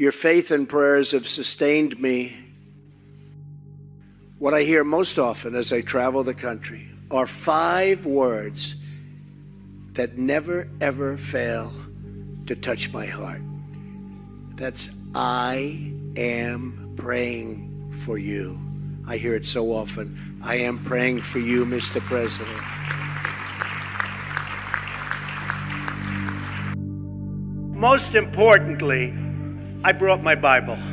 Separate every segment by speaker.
Speaker 1: Your faith and prayers have sustained me. What I hear most often as I travel the country are 5 words that never, ever fail to touch my heart. That's, I am praying for you. I hear it so often. I am praying for you, Mr. President. Most importantly, I brought my Bible. Okay?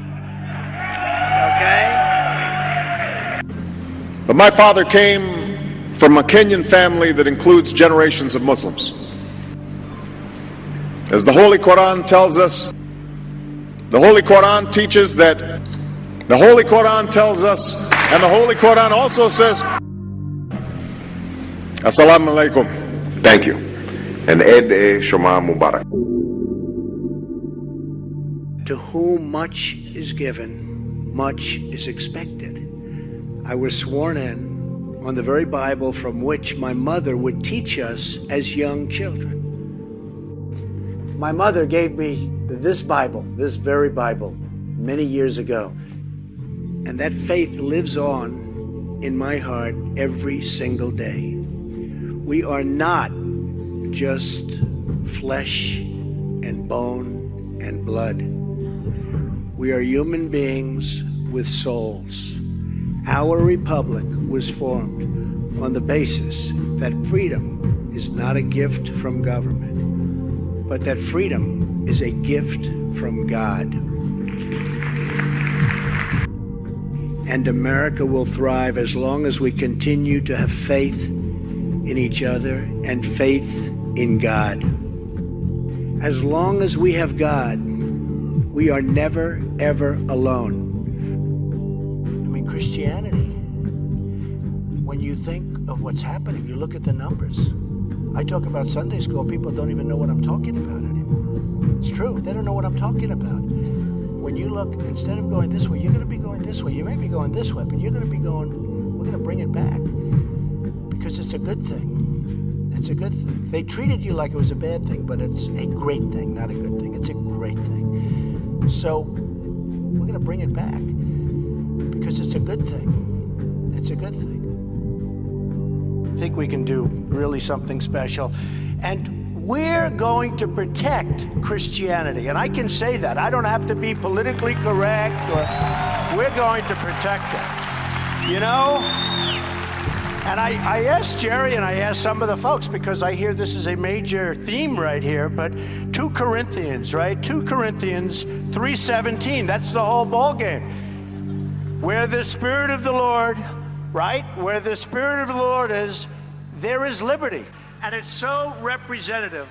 Speaker 2: But my father came from a Kenyan family that includes generations of Muslims. As the Holy Quran tells us, the Holy Quran teaches that, the Holy Quran tells us, and the Holy Quran also says, Assalamu alaikum.
Speaker 3: Thank you. And Eid Shoma Mubarak.
Speaker 1: To whom much is given, much is expected. I was sworn in on the very Bible from which my mother would teach us as young children. My mother gave me this Bible, this very Bible, many years ago. And that faith lives on in my heart every single day. We are not just flesh and bone and blood. We are human beings with souls. Our republic was formed on the basis that freedom is not a gift from government, but that freedom is a gift from God. And America will thrive as long as we continue to have faith in each other and faith in God. As long as we have God, we are never, ever alone. I mean, Christianity, when you think of what's happening, you look at the numbers. I talk about Sunday school, people don't even know what I'm talking about anymore. It's true, they don't know what I'm talking about. When you look, instead of going this way, you're going to be going this way. You may be going this way, but you're going to be going, we're going to bring it back. Because it's a good thing. It's a good thing. They treated you like it was a bad thing, but it's a great thing, not a good thing. It's a great thing. So we're going to bring it back because it's a good thing. It's a good thing. I think we can do really something special. And we're going to protect Christianity. And I can say that. I don't have to be politically correct. We're going to protect it. You know? And I asked Jerry and I asked some of the folks, because I hear this is a major theme right here, but 2 Corinthians, right? 2 Corinthians 3:17, that's the whole ball game. Where the Spirit of the Lord, right? Where the Spirit of the Lord is, there is liberty. And it's so representative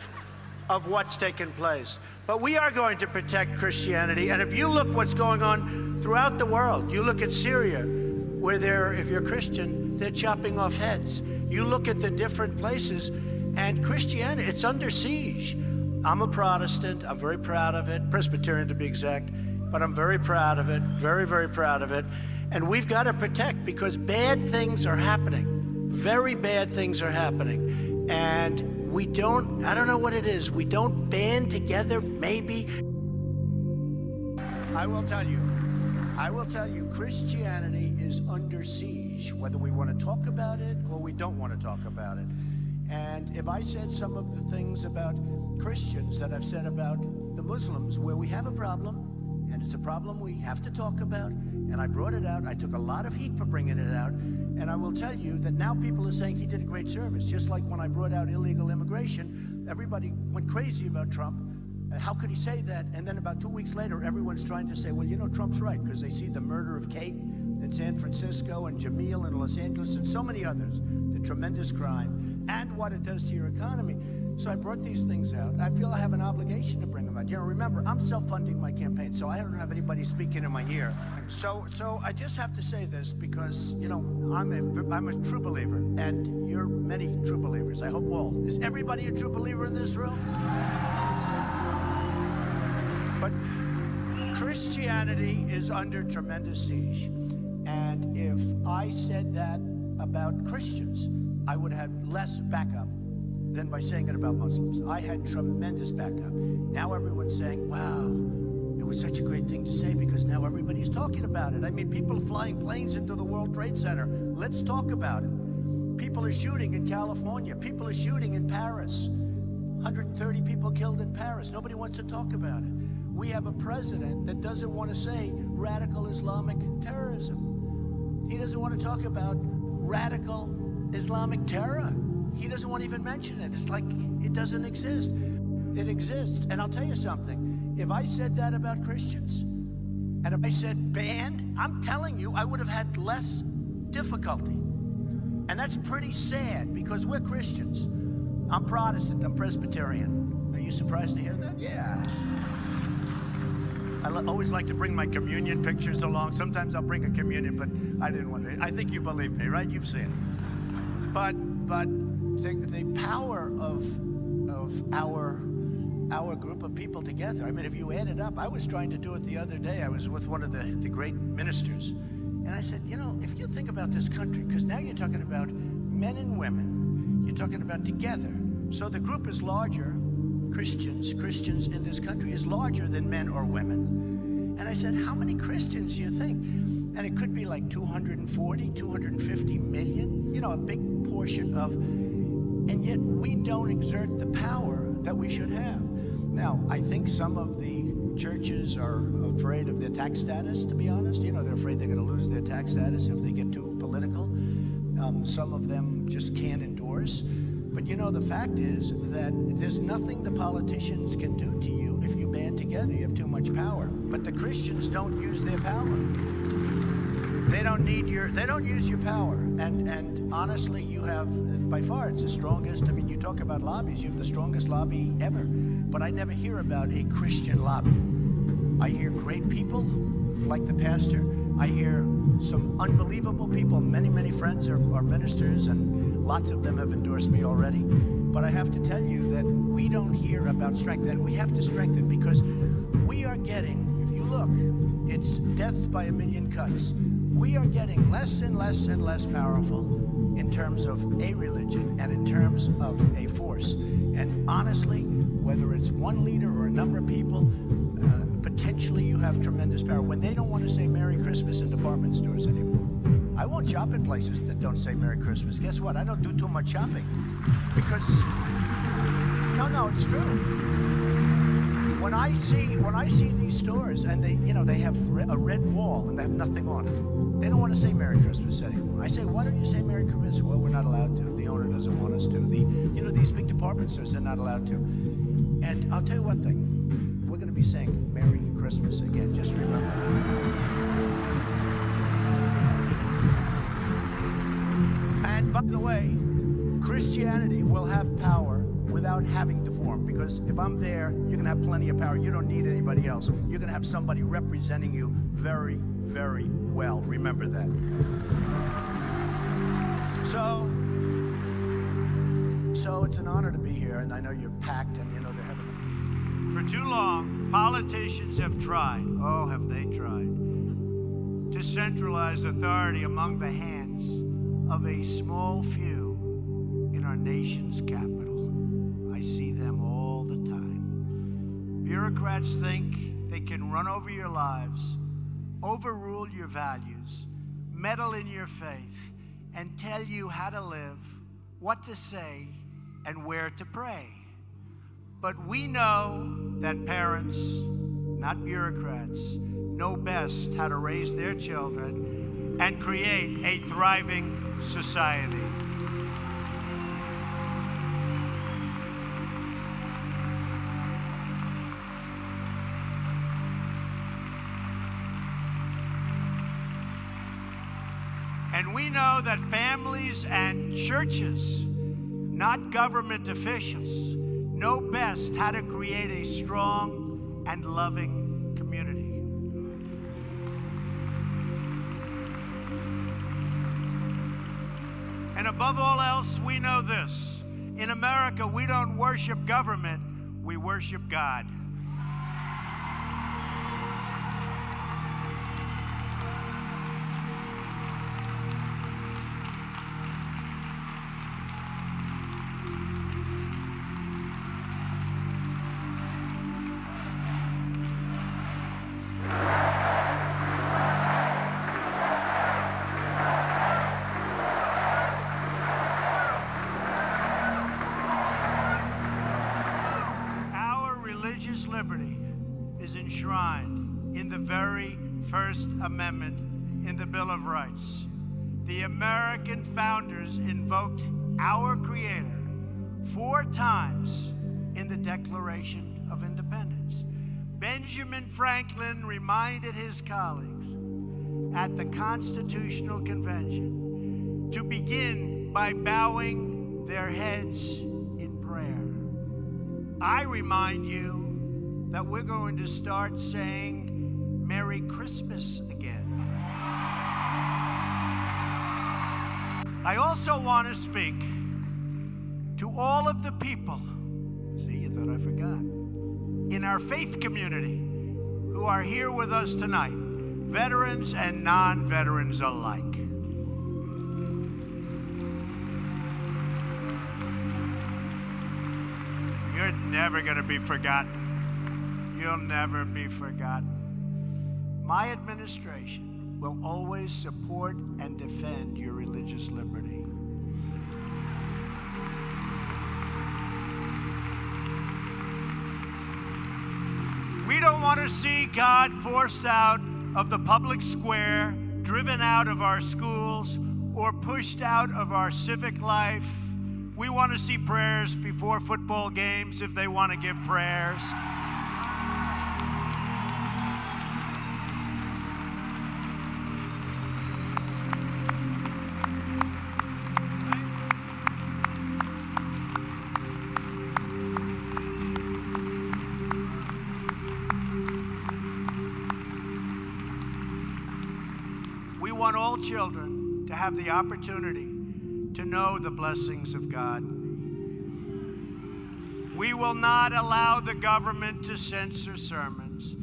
Speaker 1: of what's taken place. But we are going to protect Christianity. And if you look what's going on throughout the world, you look at Syria, where if you're Christian, they're chopping off heads. You look at the different places, and Christianity, it's under siege. I'm a Protestant. I'm very proud of it. Presbyterian to be exact. But I'm very proud of it. Very, very proud of it. And we've got to protect, because bad things are happening. Very bad things are happening. And we don't, I don't know what it is. We don't band together, maybe. I will tell you, Christianity is under siege, whether we want to talk about it or we don't want to talk about it. And if I said some of the things about Christians that I've said about the Muslims, where we have a problem, and it's a problem we have to talk about, and I brought it out, I took a lot of heat for bringing it out, and I will tell you that now people are saying he did a great service. Just like when I brought out illegal immigration, everybody went crazy about Trump. How could he say that? And then about 2 weeks later, everyone's trying to say, well, you know, Trump's right, because they see the murder of Kate in San Francisco and Jamil in Los Angeles and so many others, the tremendous crime, and what it does to your economy. So I brought these things out. I feel I have an obligation to bring them out. You know, remember, I'm self-funding my campaign, so I don't have anybody speaking in my ear. So I just have to say this because, you know, I'm a true believer, and you're many true believers. I hope all. Is everybody a true believer in this room? But Christianity is under tremendous siege. And if I said that about Christians, I would have less backup than by saying it about Muslims. I had tremendous backup. Now everyone's saying, wow,
Speaker 4: it was such a great thing to say because now everybody's talking about it. I mean, people are flying planes into the World Trade Center. Let's talk about it. People are shooting in California. People are shooting in Paris. 130 people killed in Paris. Nobody wants to talk about it. We have a president that doesn't want to say radical Islamic terrorism. He doesn't want to talk about radical Islamic terror. He doesn't want to even mention it. It's like it doesn't exist. It exists. And I'll tell you something. If I said that about Christians, and if I said banned, I'm telling you, I would have had less difficulty. And that's pretty sad because we're Christians. I'm Protestant, I'm Presbyterian. Are you surprised to hear that? Yeah. I always like to bring my communion pictures along. Sometimes I'll bring a communion, but I didn't want to. I think you believe me, right? You've seen it. But the power of our group of people together. I mean, if you add it up, I was trying to do it the other day. I was with one of the great ministers. And I said, you know, if you think about this country, because now you're talking about men and women, you're talking about together. So the group is larger, Christians in this country is larger than men or women. And I said, how many Christians do you think? And it could be like 240, 250 million, you know, a big portion of, and yet we don't exert the power that we should have. Now, I think some of the churches are afraid of their tax status, to be honest. You know, they're afraid they're going to lose their tax status if they get too political. Some of them just can't endorse. But you know, the fact is that there's nothing the politicians can do to you if you band together. You have too much power. But the Christians don't use their power. They don't use your power. And honestly, you have, by far, it's the strongest. I mean, you talk about lobbies, you have the strongest lobby ever. But I never hear about a Christian lobby. I hear great people like the pastor. I hear some unbelievable people. Many, many friends are ministers, and lots of them have endorsed me already. But I have to tell you that we don't hear about strength, and we have to strengthen because we are getting, if you look, it's death by a million cuts. We are getting less and less and less powerful in terms of a religion and in terms of a force. And honestly, whether it's one leader or a number of people, potentially you have tremendous power. When they don't want to say Merry Christmas in department stores anymore. I won't shop in places that don't say Merry Christmas. Guess what? I don't do too much shopping because, no, it's true. When I see these stores and they have a red wall and they have nothing on it, they don't want to say Merry Christmas anymore. I say, why don't you say Merry Christmas? Well, we're not allowed to. The owner doesn't want us to. These big department stores, they're not allowed to. And I'll tell you one thing. We're going to be saying Merry Christmas again. Just remember. And by the way, Christianity will have power without having to form. Because if I'm there, you're going to have plenty of power. You don't need anybody else. You're going to have somebody representing you very, very well. Remember that. So it's an honor to be here, and I know you're packed, and you know they're having. For too long, politicians have tried, oh, have they tried, to centralize authority among the hands of a small few in our nation's capital. I see them all the time. Bureaucrats think they can run over your lives, overrule your values, meddle in your faith, and tell you how to live, what to say, and where to pray. But we know that parents, not bureaucrats, know best how to raise their children and create a thriving society. And we know that families and churches, not government officials, know best how to create a strong and loving community. And above all else, we know this. In America, we don't worship government, we worship God. liberty is enshrined in the very First Amendment in the Bill of Rights. The American founders invoked our Creator 4 times in the Declaration of Independence. Benjamin Franklin reminded his colleagues at the Constitutional Convention to begin by bowing their heads in prayer. I remind you that we're going to start saying Merry Christmas again. I also want to speak to all of the people, see, you thought I forgot, in our faith community who are here with us tonight, veterans and non-veterans alike. You're never going to be forgotten. You'll never be forgotten. My administration will always support and defend your religious liberty. We don't want to see God forced out of the public square, driven out of our schools, or pushed out of our civic life. We want to see prayers before football games if they want to give prayers. We want all children to have the opportunity to know the blessings of God. We will not allow the government to censor sermons,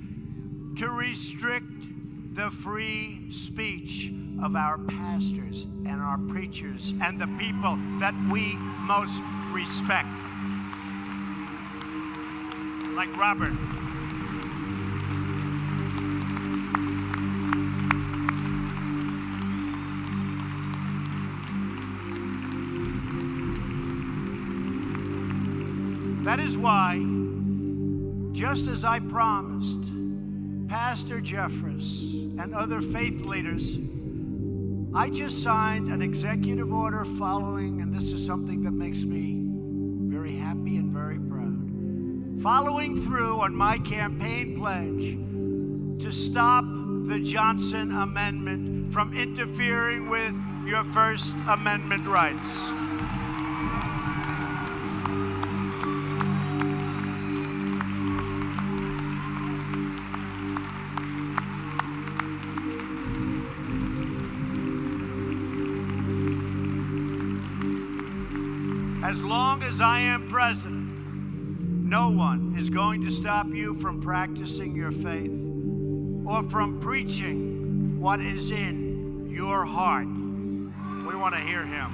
Speaker 4: to restrict the free speech of our pastors and our preachers and the people that we most respect. Like Robert. That is why, just as I promised Pastor Jeffress and other faith leaders, I just signed an executive order following, and this is something that makes me very happy and very proud, following through on my campaign pledge to stop the Johnson Amendment from interfering with your First Amendment rights. As long as I am president, no one is going to stop you from practicing your faith or from preaching what is in your heart. We want to hear him.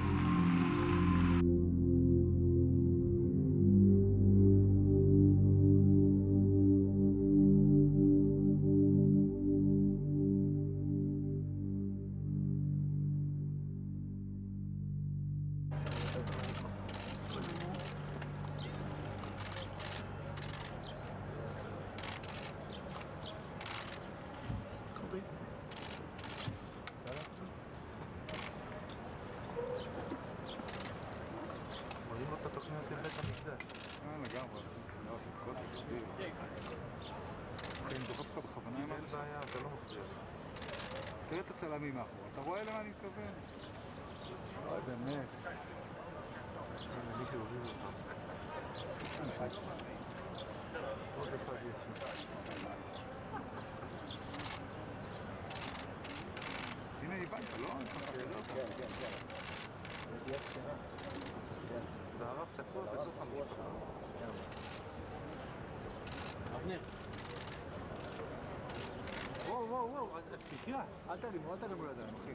Speaker 5: תראה את הצלמים מאחור, אתה רואה למה אני מתכוון? אוי, באמת. מי שהוביל אותם. עוד אחד יש. הנה הבנת, לא? כן. וערבת הכל בתוך המשפחה. אבנר. וואו, תקרא, אל תרימו לידיים, אחי.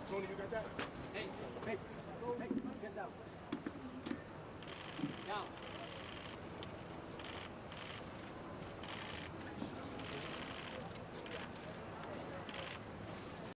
Speaker 5: Tony, you got that? Hey, get down. down.